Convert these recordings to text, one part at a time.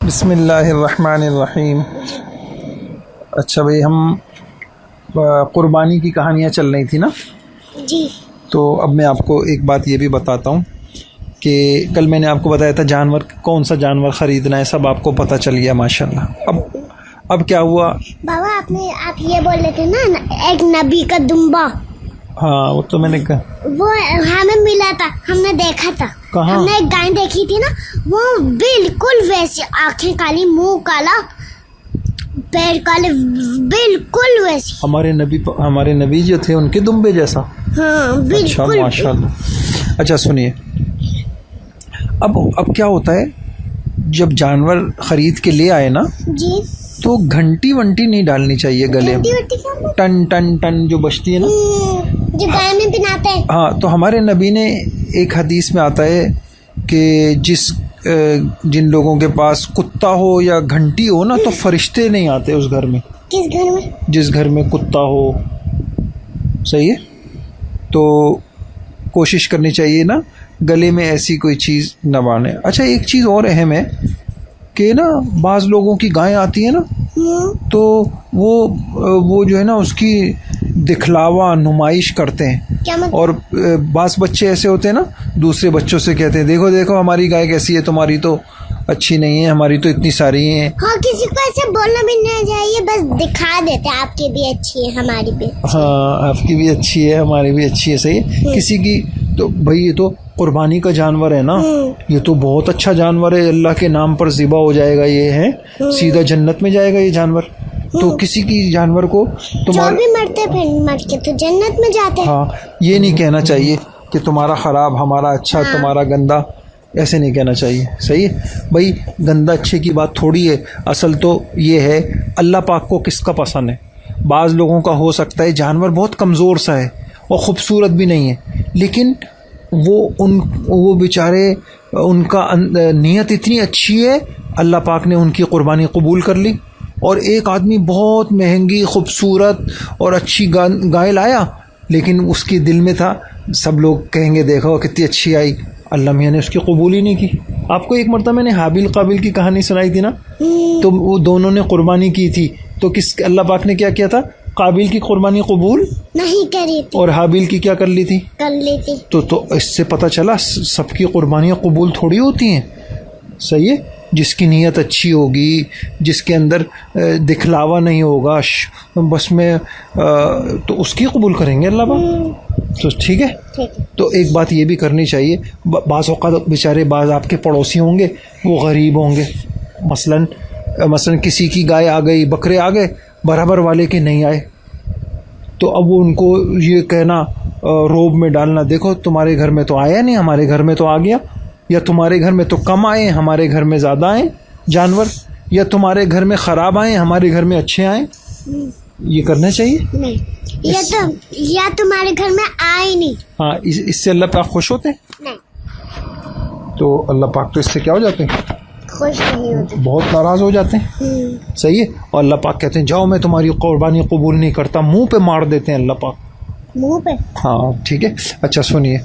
بسم اللہ الرحمن الرحیم۔ اچھا بھائی، ہم قربانی کی کہانیاں چل رہی تھی نا جی۔ تو اب میں آپ کو ایک بات یہ بھی بتاتا ہوں کہ کل میں نے آپ کو بتایا تھا جانور کون سا جانور خریدنا ہے، سب آپ کو پتہ چل گیا ماشاءاللہ۔ اب کیا ہوا بابا آپ یہ بول رہے تھے نا ایک نبی کا دمبا، ہاں وہ تو میں نے کہا، وہ ہمیں ملا تھا، ہم نے دیکھا تھا۔ کہاں؟ ہم نے ایک گائے دیکھی تھی نا، وہ بالکل ویسی، آنکھیں کالی، منہ کالا، پیر کالے، بالکل ویسی۔ ہمارے نبی جو تھے ان کے دمبے جیسا؟ ہاں اچھا بالکل۔ ماشاءاللہ۔ اچھا سنیے، اب کیا ہوتا ہے جب جانور خرید کے لے آئے نا جی۔ تو گھنٹی ونٹی نہیں ڈالنی چاہیے گلے میں، وٹی کیا؟ ٹن ٹن ٹن جو بجتی ہے نا، جو گائے میں پہناتے ہیں۔ ہاں تو ہمارے نبی نے ایک حدیث میں آتا ہے کہ جن لوگوں کے پاس کتا ہو یا گھنٹی ہو نا تو فرشتے نہیں آتے اس گھر میں۔ کس گھر میں؟ جس گھر میں کتا ہو، صحیح ہے، تو کوشش کرنی چاہیے نا گلے میں ایسی کوئی چیز نہ باندھے۔ اچھا ایک چیز اور اہم ہے کہ نا بعض لوگوں کی گائیں آتی ہیں نا تو وہ جو ہے نا اس کی دکھلاوا نمائش کرتے ہیں، کیا مطلب؟ اور بعض بچے ایسے ہوتے ہیں نا دوسرے بچوں سے کہتے ہیں دیکھو دیکھو ہماری گائے کیسی ہے، تمہاری تو اچھی نہیں ہے، ہماری تو اتنی ساری ہیں۔ ہاں، کسی کو ایسے بولنا بھی نہیں چاہیے، بس دکھا دیتے آپ کی بھی اچھی ہے، ہماری بھی۔ ہاں آپ کی بھی اچھی ہے، ہماری بھی اچھی ہے، صحیح ہے۔ کسی کی تو بھائی یہ تو قربانی کا جانور ہے نا، یہ تو بہت اچھا جانور ہے، اللہ کے نام پر ذبح ہو جائے گا، یہ ہے سیدھا جنت میں جائے گا یہ جانور۔ تو کسی کی جانور کو جو بھی مرتے پھر مر کے تو جنت میں جاتے ہیں۔ ہاں یہ نہیں کہنا چاہیے کہ تمہارا خراب ہمارا اچھا تمہارا گندا، ایسے نہیں کہنا چاہیے، صحیح ہے بھائی۔ گندا اچھے کی بات تھوڑی ہے، اصل تو یہ ہے اللہ پاک کو کس کا پسند ہے۔ بعض لوگوں کا ہو سکتا ہے جانور بہت کمزور سا ہے اور خوبصورت بھی نہیں ہے، لیکن وہ بیچارے ان کا نیت اتنی اچھی ہے، اللہ پاک نے ان کی قربانی قبول کر لی۔ اور ایک آدمی بہت مہنگی خوبصورت اور اچھی گائے لایا، لیکن اس کے دل میں تھا سب لوگ کہیں گے دیکھو کتنی اچھی آئی، اللہ میاں نے اس کی قبول ہی نہیں کی۔ آپ کو ایک مرتبہ میں نے حابیل قابیل کی کہانی سنائی تھی نا، تو وہ دونوں نے قربانی کی تھی، تو اللہ پاک نے کیا کیا تھا، قابیل کی قربانی قبول نہیں کری تھی اور حابیل کی کیا کر لی تھی، کر لی تھی۔ تو اس سے پتہ چلا سب کی قربانیاں قبول تھوڑی ہوتی ہیں، صحیح ہے۔ جس کی نیت اچھی ہوگی، جس کے اندر دکھلاوا نہیں ہوگا بس میں، تو اس کی قبول کریں گے اللہ پاک، تو ٹھیک ہے۔ تو ایک بات یہ بھی کرنی چاہیے، بعض اوقات بیچارے بعض آپ کے پڑوسی ہوں گے وہ غریب ہوں گے، مثلا کسی کی گائے آ گئی، بکرے آ گئے، برابر والے کے نہیں آئے، تو اب وہ ان کو یہ کہنا روب میں ڈالنا، دیکھو تمہارے گھر میں تو آیا نہیں، ہمارے گھر میں تو آ گیا، یا تمہارے گھر میں تو کم آئے ہمارے گھر میں زیادہ آئے جانور، یا تمہارے گھر میں خراب آئے ہمارے گھر میں اچھے آئے، یہ کرنا چاہیے نہیں، یا تمہارے گھر میں آئے نہیں۔ ہاں اس سے اللہ پاک خوش ہوتے ہیں؟ نہیں، تو اللہ پاک تو اس سے کیا ہو جاتے ہیں، خوش نہیں ہوتے، بہت ناراض ہو جاتے ہیں، صحیح ہے۔ اور اللہ پاک کہتے ہیں جاؤ میں تمہاری قربانی قبول نہیں کرتا، منہ پہ مار دیتے ہیں اللہ پاک، منہ پہ۔ ہاں ٹھیک ہے۔ اچھا سنیے،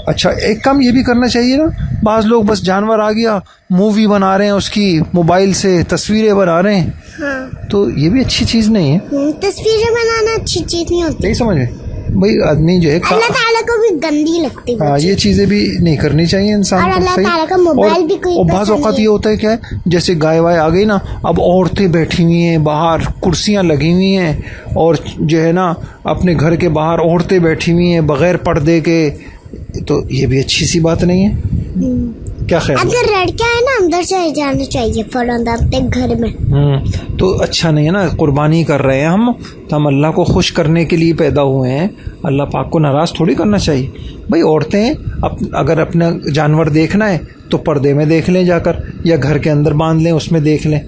اچھا ایک کام یہ بھی کرنا چاہیے نا، بعض لوگ بس جانور آ گیا مووی بنا رہے ہیں، اس کی موبائل سے تصویریں بنا رہے ہیں، ہاں، تو یہ بھی اچھی چیز نہیں ہے، تصویریں بنانا اچھی چیز نہیں ہوتی، نہیں سمجھ میں بھائی، آدمی جو ہے اللہ تعالیٰ کو بھی گندی لگتی ہے، ہاں یہ چیزیں بھی نہیں کرنی چاہیے انسان اور کو، اللہ صحیح۔ تعالیٰ کا موبائل بھی کوئی اور بعض پسند اوقات نہیں یہ ہوتا ہے کیا ہے، جیسے گائے وائے آ گئی نا، اب عورتیں بیٹھی ہوئی ہیں باہر، کرسیاں لگی ہوئی ہیں، اور جو ہے نا اپنے گھر کے باہر عورتیں بیٹھی ہوئی ہیں بغیر پردے کے، تو یہ بھی اچھی سی بات نہیں ہے، کیا خیال ہے؟ اگر لڑکیاں ہیں نا اندر سے جانا چاہیے فوراً اپنے گھر میں، تو اچھا نہیں ہے نا، قربانی کر رہے ہیں ہم تو ہم اللہ کو خوش کرنے کے لیے پیدا ہوئے ہیں، اللہ پاک کو ناراض تھوڑی کرنا چاہیے بھائی۔ عورتیں اگر اپنا جانور دیکھنا ہے تو پردے میں دیکھ لیں جا کر، یا گھر کے اندر باندھ لیں اس میں دیکھ لیں،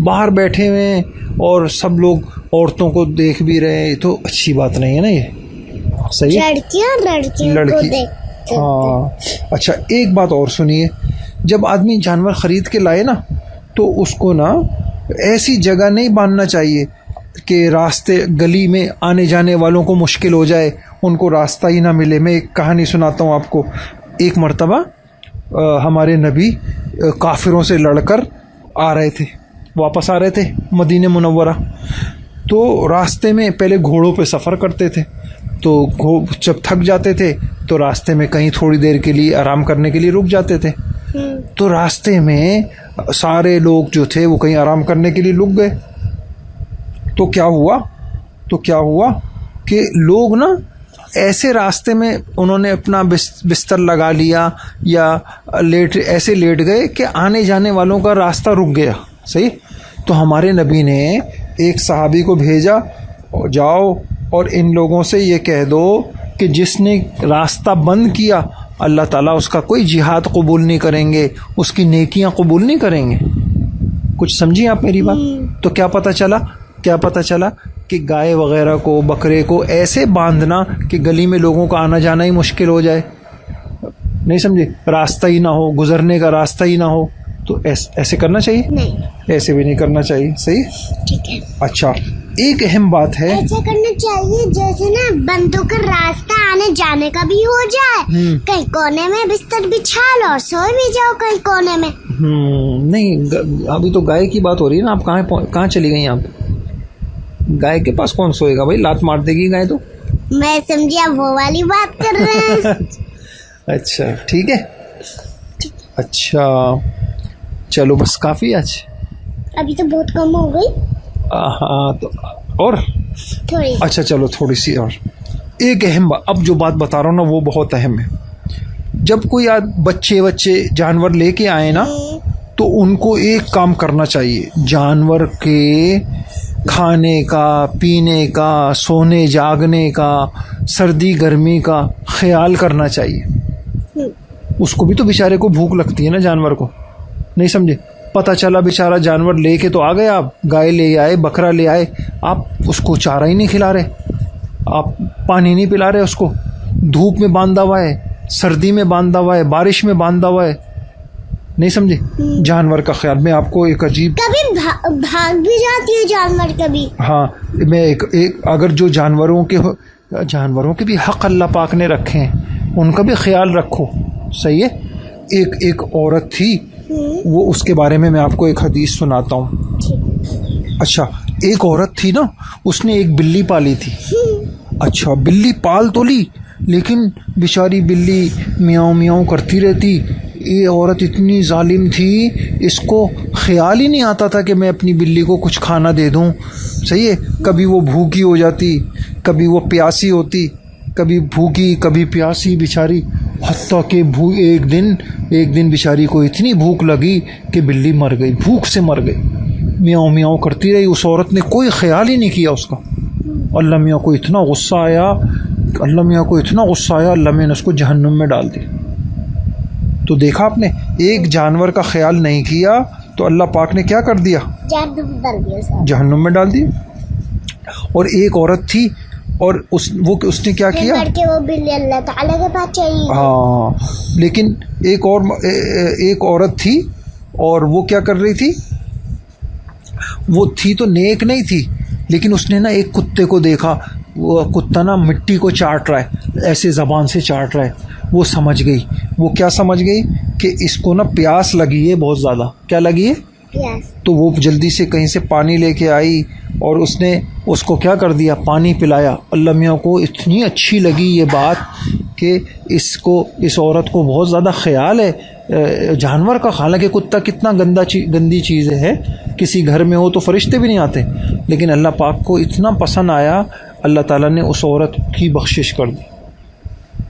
باہر بیٹھے ہوئے ہیں اور سب لوگ عورتوں کو دیکھ بھی رہے ہیں، تو اچھی بات نہیں ہے نا یہ، صحیح ہے۔ لڑکیوں کو دیکھ، ہاں اچھا ایک بات اور سنیے، جب آدمی جانور خرید کے لائے نا تو اس کو نا ایسی جگہ نہیں باندھنا چاہیے کہ راستے گلی میں آنے جانے والوں کو مشکل ہو جائے، ان کو راستہ ہی نہ ملے۔ میں ایک کہانی سناتا ہوں آپ کو۔ ایک مرتبہ ہمارے نبی کافروں سے لڑ کر آ رہے تھے، واپس آ رہے تھے مدینہ منورہ، تو راستے میں پہلے گھوڑوں پہ سفر کرتے تھے، تو جب تھک جاتے تھے تو راستے میں کہیں تھوڑی دیر کے لیے آرام کرنے کے لیے رک جاتے تھے. تو راستے میں سارے لوگ جو تھے وہ کہیں آرام کرنے کے لیے رک گئے. تو کیا ہوا کہ لوگ نا ایسے راستے میں انہوں نے اپنا بستر لگا لیا یا ایسے لیٹ گئے کہ آنے جانے والوں کا راستہ رک گیا. صحیح. تو ہمارے نبی نے ایک صحابی کو بھیجا، جاؤ اور ان لوگوں سے یہ کہہ دو کہ جس نے راستہ بند کیا اللہ تعالیٰ اس کا کوئی جہاد قبول نہیں کریں گے، اس کی نیکیاں قبول نہیں کریں گے. کچھ سمجھیں آپ میری بات؟ تو کیا پتہ چلا کہ گائے وغیرہ کو، بکرے کو ایسے باندھنا کہ گلی میں لوگوں کا آنا جانا ہی مشکل ہو جائے. نہیں سمجھے؟ راستہ ہی نہ ہو، گزرنے کا راستہ ہی نہ ہو. تو ایسے کرنا چاہیے؟ نہیں، ایسے بھی نہیں کرنا چاہیے. صحیح. ٹھیک ہے. اچھا، ایک اہم بات ہے، ایسا کرنا چاہیے جیسے نا بندوں کا راستہ آنے جانے کا بھی ہو جائے. کہیں کونے میں بستر بچھا لو اور سو بھی جاؤ کہیں کونے میں. نہیں، ابھی تو گائے کی بات ہو رہی ہے نا. آپ کہاں چلی گئی؟ آپ گائے کے پاس کون سوئے گا بھائی؟ لات مار دے گی گائے تو. میں سمجھی آپ وہ والی بات کر رہے ہیں. اچھا ٹھیک ہے. اچھا چلو بس کافی آج. ابھی تو بہت کم ہو گئی. ہاں تو اور تھوڑی. اچھا چلو تھوڑی سی اور. ایک اہم بات، اب جو بات بتا رہا ہوں نا وہ بہت اہم ہے. جب کوئی بچے جانور لے کے آئے نا تو ان کو ایک کام کرنا چاہیے، جانور کے کھانے کا، پینے کا، سونے جاگنے کا، سردی گرمی کا خیال کرنا چاہیے. اس کو بھی تو بیچارے کو بھوک لگتی ہے نا جانور کو. نہیں سمجھے؟ پتہ چلا بیچارہ جانور لے کے تو آ گئے آپ، گائے لے آئے، بکرا لے آئے، آپ اس کو چارہ ہی نہیں کھلا رہے، آپ پانی نہیں پلا رہے اس کو، دھوپ میں باندھا ہوا ہے، سردی میں باندھا ہوا ہے، بارش میں باندھا ہوا ہے. نہیں سمجھے؟ جانور کا خیال. میں آپ کو ایک عجیب، کبھی بھاگ بھی جاتی ہے جانور کبھی. ہاں میں ایک اگر جو جانوروں کے بھی حق اللہ پاک نے رکھے ہیں ان کا بھی خیال رکھو. صحیح ہے. ایک عورت تھی، وہ اس کے بارے میں آپ کو ایک حدیث سناتا ہوں. اچھا، ایک عورت تھی نا، اس نے ایک بلی پالی تھی. اچھا، بلی پال تو لی لیکن بیچاری بلی میاؤں میاؤں کرتی رہتی. یہ عورت اتنی ظالم تھی، اس کو خیال ہی نہیں آتا تھا کہ میں اپنی بلی کو کچھ کھانا دے دوں. صحیح ہے. کبھی وہ بھوکی ہو جاتی، کبھی وہ پیاسی ہوتی، کبھی بھوکی کبھی پیاسی بیچاری. حتیٰ کہ ایک دن بیچاری کو اتنی بھوک لگی کہ بلی مر گئی، بھوک سے مر گئی. میاؤں میاؤں کرتی رہی. اس عورت نے کوئی خیال ہی نہیں کیا اس کا. اللہ میاں کو اتنا غصہ آیا، اللہ میں نے اس کو جہنم میں ڈال دی. تو دیکھا آپ نے، ایک جانور کا خیال نہیں کیا تو اللہ پاک نے کیا کر دیا؟ جہنم میں ڈال دیا. اور ایک عورت تھی اور اس نے کیا کیا؟ وہ بلی اللہ تعالیٰ کے پاس چاہیے. ہاں، لیکن ایک عورت تھی اور وہ کیا کر رہی تھی؟ وہ تھی تو نیک نہیں تھی، لیکن اس نے نا ایک کتے کو دیکھا، وہ کتا نا مٹی کو چاٹ رہا ہے، ایسے زبان سے چاٹ رہا ہے. وہ سمجھ گئی. وہ کیا سمجھ گئی؟ کہ اس کو نا پیاس لگی ہے بہت زیادہ. کیا لگی ہے؟ پیاس. تو وہ جلدی سے کہیں سے پانی لے کے آئی اور اس نے اس کو کیا کر دیا؟ پانی پلایا. اللہ میاں کو اتنی اچھی لگی یہ بات کہ اس عورت کو بہت زیادہ خیال ہے جانور کا. حالانکہ کتا کتنا گندی چیز ہے، کسی گھر میں ہو تو فرشتے بھی نہیں آتے، لیکن اللہ پاک کو اتنا پسند آیا، اللہ تعالیٰ نے اس عورت کی بخشش کر دی،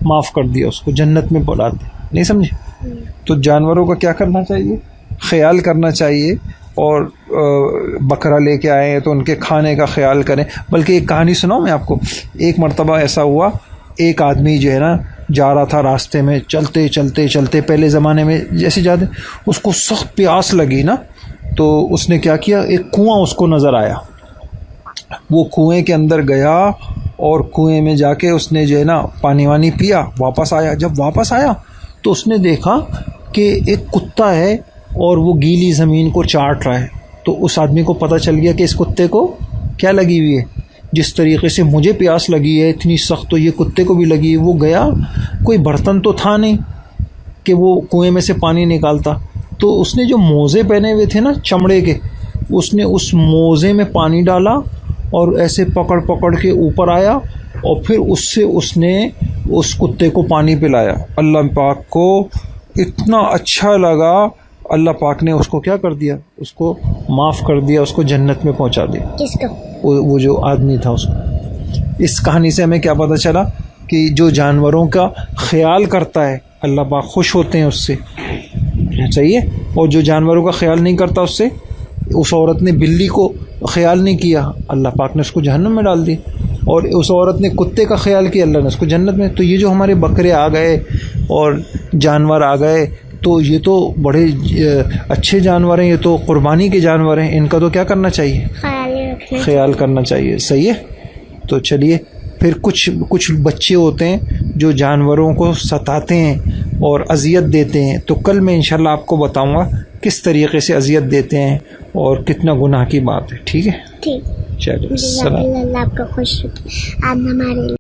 معاف کر دیا، اس کو جنت میں بلا دی. نہیں سمجھے؟ تو جانوروں کا کیا کرنا چاہیے؟ خیال کرنا چاہیے. اور بکرا لے کے آئے ہیں تو ان کے کھانے کا خیال کریں. بلکہ ایک کہانی سناؤں میں آپ کو. ایک مرتبہ ایسا ہوا، ایک آدمی جو ہے نا جا رہا تھا راستے میں، چلتے پہلے زمانے میں جیسے جاتے، اس کو سخت پیاس لگی نا، تو اس نے کیا کیا؟ ایک کنواں اس کو نظر آیا. وہ کنویں کے اندر گیا اور کنویں میں جا کے اس نے جو ہے نا پانی وانی پیا، واپس آیا. جب واپس آیا تو اس نے دیکھا کہ ایک کتا ہے اور وہ گیلی زمین کو چاٹ رہا ہے. تو اس آدمی کو پتہ چل گیا کہ اس کتے کو کیا لگی ہوئی ہے. جس طریقے سے مجھے پیاس لگی ہے اتنی سخت، تو یہ کتے کو بھی لگی ہے. وہ گیا، کوئی برتن تو تھا نہیں کہ وہ کنویں میں سے پانی نکالتا. تو اس نے جو موزے پہنے ہوئے تھے نا چمڑے کے، اس نے اس موزے میں پانی ڈالا اور ایسے پکڑ پکڑ کے اوپر آیا اور پھر اس سے اس نے اس کتے کو پانی پلایا. اللہ پاک کو اتنا اچھا لگا، اللہ پاک نے اس کو کیا کر دیا، اس کو معاف کر دیا، اس کو جنت میں پہنچا دیا. کس کو؟ وہ جو آدمی تھا اس کو. اس کہانی سے ہمیں کیا پتہ چلا کہ جو جانوروں کا خیال کرتا ہے اللہ پاک خوش ہوتے ہیں اس سے، چاہیے. اور جو جانوروں کا خیال نہیں کرتا اس سے، اس عورت نے بلی کو خیال نہیں کیا، اللہ پاک نے اس کو جہنم میں ڈال دی. اور اس عورت نے کتے کا خیال کیا، اللہ نے اس کو جنت میں. تو یہ جو ہمارے بکرے آ گئے اور جانور آ گئے تو یہ تو بڑے اچھے جانور ہیں، یہ تو قربانی کے جانور ہیں، ان کا تو کیا کرنا چاہیے، خیال کرنا چاہیے. صحیح ہے. تو چلیے پھر کچھ بچے ہوتے ہیں جو جانوروں کو ستاتے ہیں اور اذیت دیتے ہیں، تو کل میں انشاءاللہ آپ کو بتاؤں گا کس طریقے سے اذیت دیتے ہیں اور کتنا گناہ کی بات ہے. ٹھیک ہے، ٹھیک. چلیے السلام. اللہ آپ کو خوش رکھے. آپ ہمارے